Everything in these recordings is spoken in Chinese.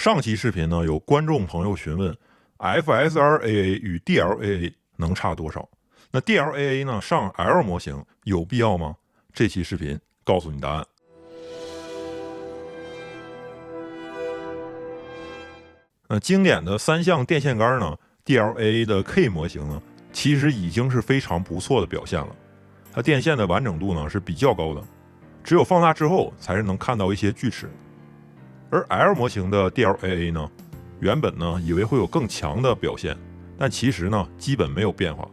上期视頻呢，有觀眾朋友詢問 FSR-AA 與 DL-AA 能差多少？那 DL-AA 呢上 L 模型有必要嗎？這期視頻告訴你答案。經典的3相電線桿呢 ，DL-AA 的 K 模型呢，其實已經是非常不錯的表現了。它電線的完整度呢是比較高的，只有放大之後才是能看到一些鋸齒。而 L 模型的 DL-AA 呢，原本呢以為會有更強的表現，但其實呢基本沒有變化，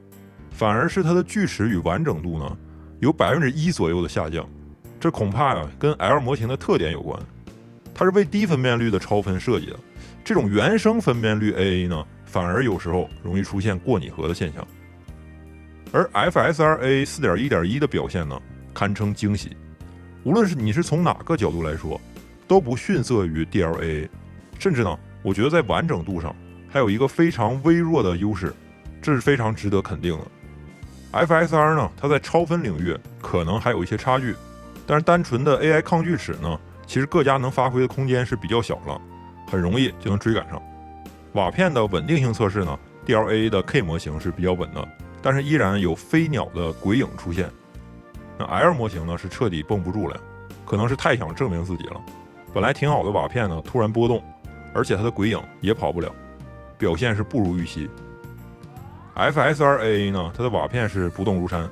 反而是它的鋸齒與完整度呢有1%左右的下降。這恐怕呀跟 L 模型的特點有關，它是為低分辨率的超分設計的。這種原生分辨率 AA 呢，反而有時候容易出現過擬合的現象。而 FSR-AA 4.1.1 的表現呢，堪稱驚喜。無論是你是從哪個角度來說，都不遜色於 DL-AA， 甚至呢，我覺得在完整度上還有一個非常微弱的優勢，這是非常值得肯定的。FSR 呢，它在超分領域可能還有一些差距，但是單純的 AI 抗鋸齒呢，其實各家能發揮的空間是比較小了，很容易就能追趕上。瓦片的穩定性測試呢 ，DL-AA 的 K 模型是比较穩的，但是依然有飞鳥的鬼影出現。那 L 模型呢是徹底繃不住了，可能是太想證明自己了。本来挺好的瓦片呢，突然波动，而且它的鬼影也跑不了，表现是不如預期。FSR-AA 呢，它的瓦片是不動如山，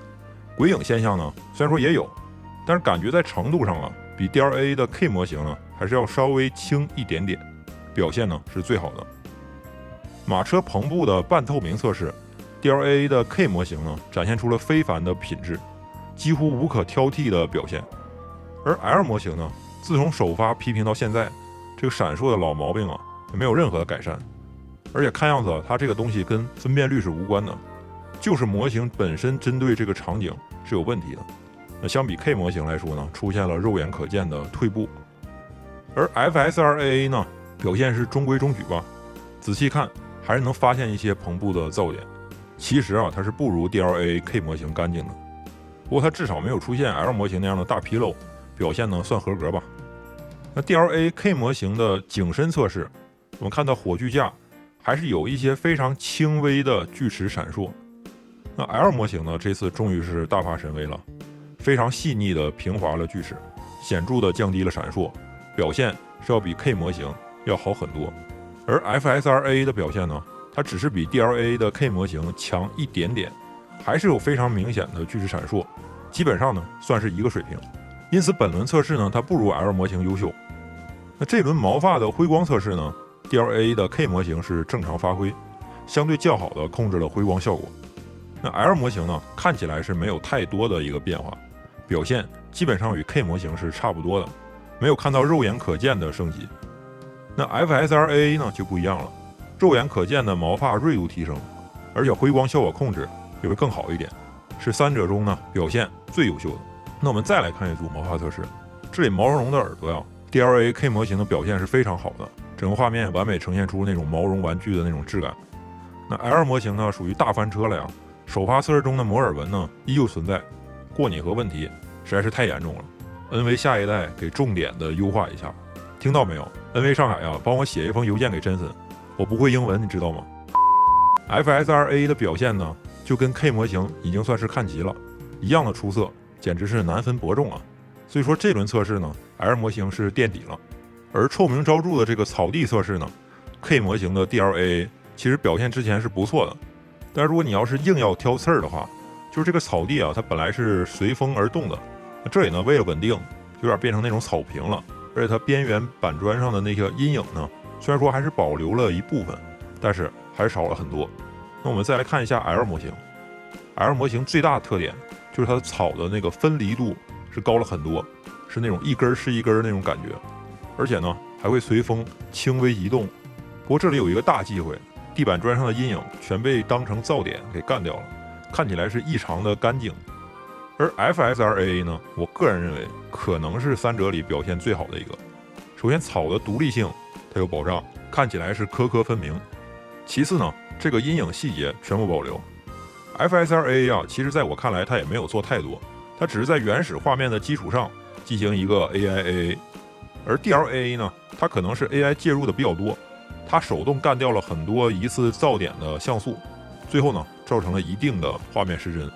鬼影現象呢雖然說也有，但是感覺在程度上啊，比 DL-AA 的 K 模型呢還是要稍微輕一點點，表現呢是最好的。馬車篷布的半透明測試 ，DL-AA 的 K 模型呢展現出了非凡的品質，幾乎無可挑剔的表現，而 L 模型呢，自從首發批評到現在，這個閃烁的老毛病啊，也沒有任何的改善。而且看樣子它這個東西跟分辨率是無關的，就是模型本身針對這個場景是有問題的。那相比 K 模型來說呢，出現了肉眼可見的退步。而 FSR-AA 呢，表現是中規中矩吧，仔細看還是能發現一些篷布的噪點。其實啊，它是不如 DL-AA K 模型乾淨的，不過它至少沒有出現 L 模型那樣的大紕漏。表現呢算合格吧。那 DL-AA K 模型的景深測試，我们看到火炬架還是有一些非常輕微的鋸齒閃爍。那 L 模型呢，這次終於是大發神威了，非常細膩的平滑了鋸齒，顯著的降低了閃爍，表現是要比 K 模型要好很多。而 FSR-AA 的表現呢，它只是比 DL-AA 的 K 模型強一點點，還是有非常明顯的鋸齒閃爍，基本上呢算是一個水平。因此本輪測試呢，它不如 L 模型優秀。那這輪毛髮的輝光測試呢 ，DL-AA 的 K 模型是正常發揮，相對較好的控制了輝光效果。那 L 模型呢，看起來是沒有太多的一個變化，表現基本上與 K 模型是差不多的，沒有看到肉眼可見的升級。那 FSR-AA 呢就不一樣了，肉眼可見的毛髮銳度提升，而且輝光效果控制也會更好一點，是3者中呢表現最優秀的。那我們再來看一組毛髮測試，這裡毛茸茸的耳朵呀 ，DL-AA K 模型的表現是非常好的，整個畫面完美呈現出那種毛绒玩具的那種質感。那 L 模型呢，屬於大翻車了呀，首發測試中的摩爾紋呢依舊存在，過擬合問題實在是太嚴重了。NV 下一代給重點的優化一下，聽到沒有 ？NV 上海呀，幫我寫一封郵件給真森，我不會英文，你知道嗎 ？FSR-AA 的表現呢，就跟 K 模型已經算是看齊了，一樣的出色。簡直是難分伯仲啊！所以說這輪測試呢 ，L 模型是墊底了，而臭名昭著的這個草地測試呢 ，K 模型的 DL-AA 其實表現之前是不錯的，但是如果你要是硬要挑刺兒的話，就是這個草地啊，它本來是隨風而動的，那這裡呢為了穩定，有點變成那種草坪了，而且它邊緣板磚上的那個陰影呢，雖然說還是保留了一部分，但是還是少了很多。那我們再來看一下 L 模型 ，L 模型最大的特點。就是它的草的那個分離度是高了很多，是那种一根是一根那種感覺，而且呢還會隨風輕微移動。不過這裡有一個大忌諱，地板磚上的陰影全被當成噪點給幹掉了，看起來是異常的乾淨。而 FSR-AA 呢，我個人認為可能是3者裡表現最好的一個。首先草的獨立性它有保障，看起來是顆顆分明。其次呢，這個陰影細節全部保留。FSR-AA 啊，其實在我看來，它也沒有做太多，它只是在原始畫面的基礎上進行一個 AIAA。而 DLA 呢，它可能是 AI 介入的比较多，它手动干掉了很多疑似噪点的像素，最后呢造成了一定的畫面失真，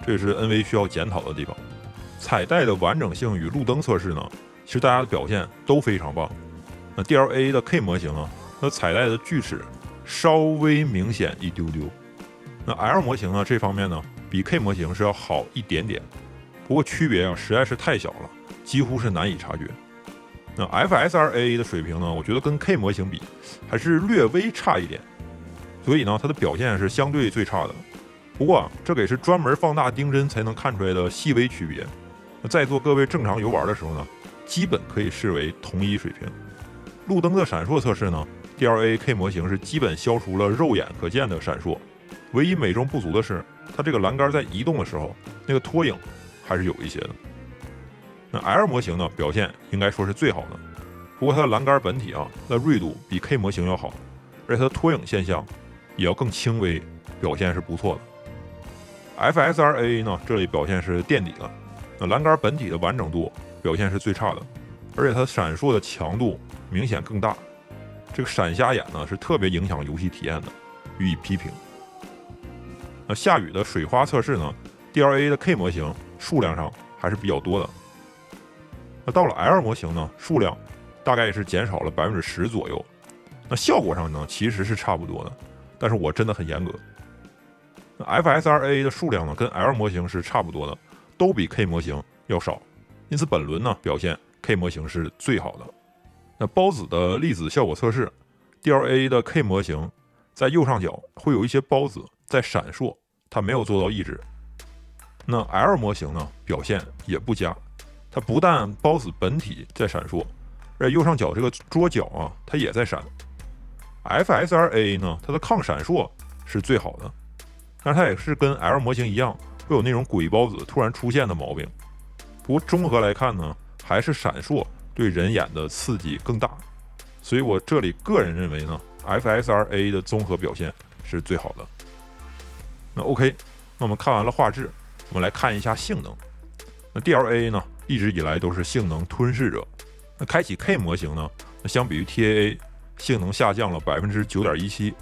這也是 NV 需要檢討的地方。彩帶的完整性與路燈測試呢，其實大家的表現都非常棒。那 DLA 的 K 模型呢，它彩帶的鋸齒稍微明顯一丟丟。那 L 模型呢，這方面呢比 K 模型是要好一點點，不過區別啊實在是太小了，幾乎是難以察覺。那 FSRA 的水平呢，我覺得跟 K 模型比還是略微差一點，所以呢它的表現是相對最差的。不過這個也是專門放大盯真才能看出來的細微區別。那在座各位正常遊玩的時候呢，基本可以視為同一水平。路燈的閃烁測試呢， DLA K 模型是基本消除了肉眼可見的閃烁，唯一美中不足的是它这個欄杆在移動的時候那個拖影還是有一些的。那 L 模型呢表現應該說是最好的，不過它的欄杆本體啊那銳度比 K 模型要好，而且它的拖影現象也要更輕微，表現是不錯的。 FSRA 呢這裡表現是墊底了，那欄杆本體的完整度表現是最差的，而且它閃烁的強度明顯更大，這個閃瞎眼呢是特別影響遊戲體驗的，予以批評。那下雨的水花測試呢， DLA 的 K 模型數量上還是比較多的。那到了 L 模型呢，數量大概是減少了10%左右。那效果上呢其實是差不多的，但是我真的很嚴格。那 FSRA 的數量呢跟 L 模型是差不多的，都比 K 模型要少，因此本輪呢表現 K 模型是最好的。那孢子的粒子效果測試， DLA 的 K 模型在右上角會有一些孢子在閃爍，它沒有做到抑制。那 L 模型呢表現也不佳，它不但孢子本體在閃爍，而且右上角這個桌角啊它也在閃。FSRA 呢它的抗閃爍是最好的，但是它也是跟 L 模型一樣會有那種鬼孢子突然出現的毛病。不過綜合來看呢，還是閃爍對人眼的刺激更大，所以我這裡個人認為呢 FSRA 的綜合表現是最好的。那 OK， 那我們看完了畫質，我们來看一下性能。那 DLA 呢一直以來都是性能吞噬者，那開啟 K 模型呢，那相比於 TAA 性能下降了 9.17%，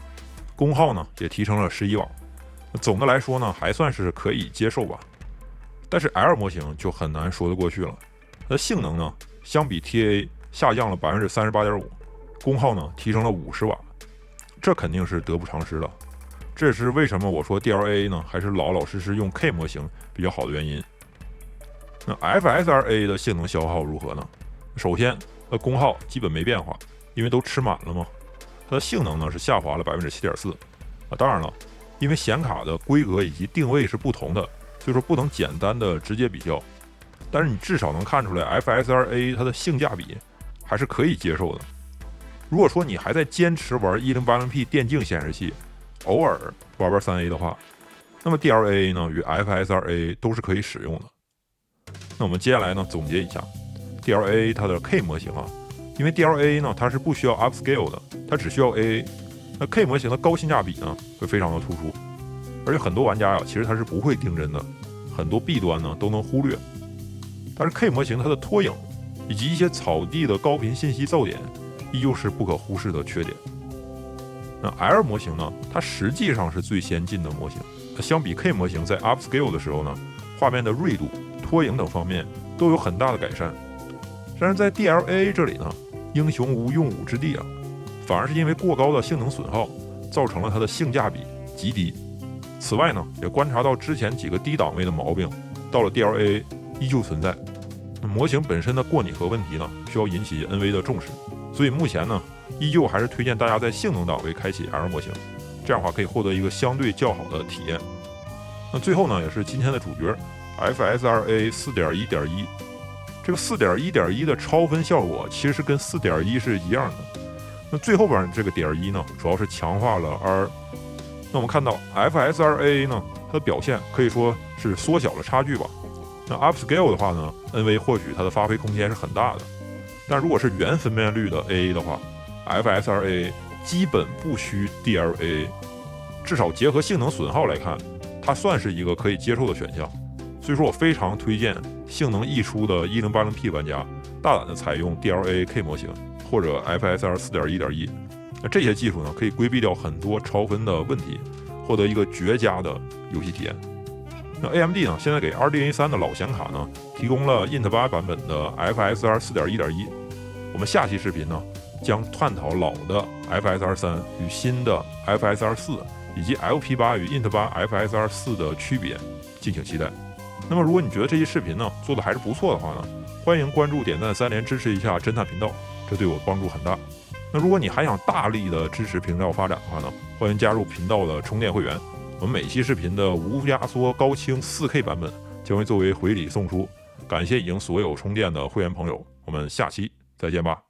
功耗呢也提升了11瓦。總的來說呢還算是可以接受吧，但是 L 模型就很難說得過去了。它的性能呢相比 TAA 下降了 38.5%， 功耗呢提升了50瓦，這肯定是得不償失的。這也是為什麼我說 DLA 呢還是老老實實用 K 模型比較好的原因。那 FSRA 的性能消耗如何呢？首先功耗基本沒變化，因為都吃滿了嘛。它的性能呢是下滑了 7.4%。當然了，因為顯卡的規格以及定位是不同的，所以說不能簡單的直接比較，但是你至少能看出來 FSRA 它的性價比還是可以接受的。如果說你還在堅持玩 1080P 電競顯示器，偶爾玩 3A 的話，那麼 DLA 呢與 FSRA 都是可以使用的。那我們接下來呢總結一下 DLA 它的 K 模型啊，因為 DLA 呢它是不需要 upscale 的，它只需要 AA。那 K 模型的高性價比呢會非常的突出，而且很多玩家其實他是不會盯真的，很多弊端呢都能忽略。但是 K 模型它的拖影以及一些草地的高頻信息噪點依舊是不可忽視的缺點。那 L 模型呢它實際上是最先進的模型，相比 K 模型在 upscale 的時候呢，畫面的銳度、拖影等方面都有很大的改善。但是在 DLA 這裡呢，英雄無用武之地啊，反而是因為過高的性能損耗造成了它的性價比極低。此外呢也觀察到之前幾個低檔位的毛病到了 DLA 依舊存在，模型本身的過擬合問題呢需要引起 NV 的重視，所以目前呢依舊還是推薦大家在性能檔位開啟 L 模型，這樣的話可以獲得一個相對較好的體驗。那最後呢也是今天的主角 FSRA 4.1.1， 這個 4.1.1 的超分效果其實是跟 4.1 是一樣的。那最後邊這個點1呢主要是強化了 R。 那我們看到 FSRA 呢它的表現可以說是縮小了差距吧。那 upscale 的話呢 NV 或許它的發揮空間是很大的，但如果是原分辨率的 AA 的話， FSRA 基本不需 DLA， 至少結合性能損耗來看，它算是一個可以接受的選項。所以說我非常推薦性能溢出的 1080P 玩家大膽的採用 DLA K 模型或者 FSR 4.1.1。那這些技術呢，可以規避掉很多超分的問題，獲得一個絕佳的遊戲體驗。那 AMD 呢，現在給 RDNA 3的老顯卡呢，提供了 Int8 版本的 FSR 4.1.1。我們下期視頻呢，將探討老的 FSR 3與新的 FSR 4，以及 LP8 與 Int8 FSR 4的區別，敬請期待。那麼如果你覺得這期視頻呢做的還是不錯的話呢，歡迎關注、點讚、3連支持一下偵探頻道，這對我幫助很大。那如果你還想大力的支持頻道發展的話呢，歡迎加入頻道的充電會員。我們每期視頻的無壓縮高清 4K 版本將會作為回禮送出，感謝已經所有充電的會員朋友，我們下期再見吧。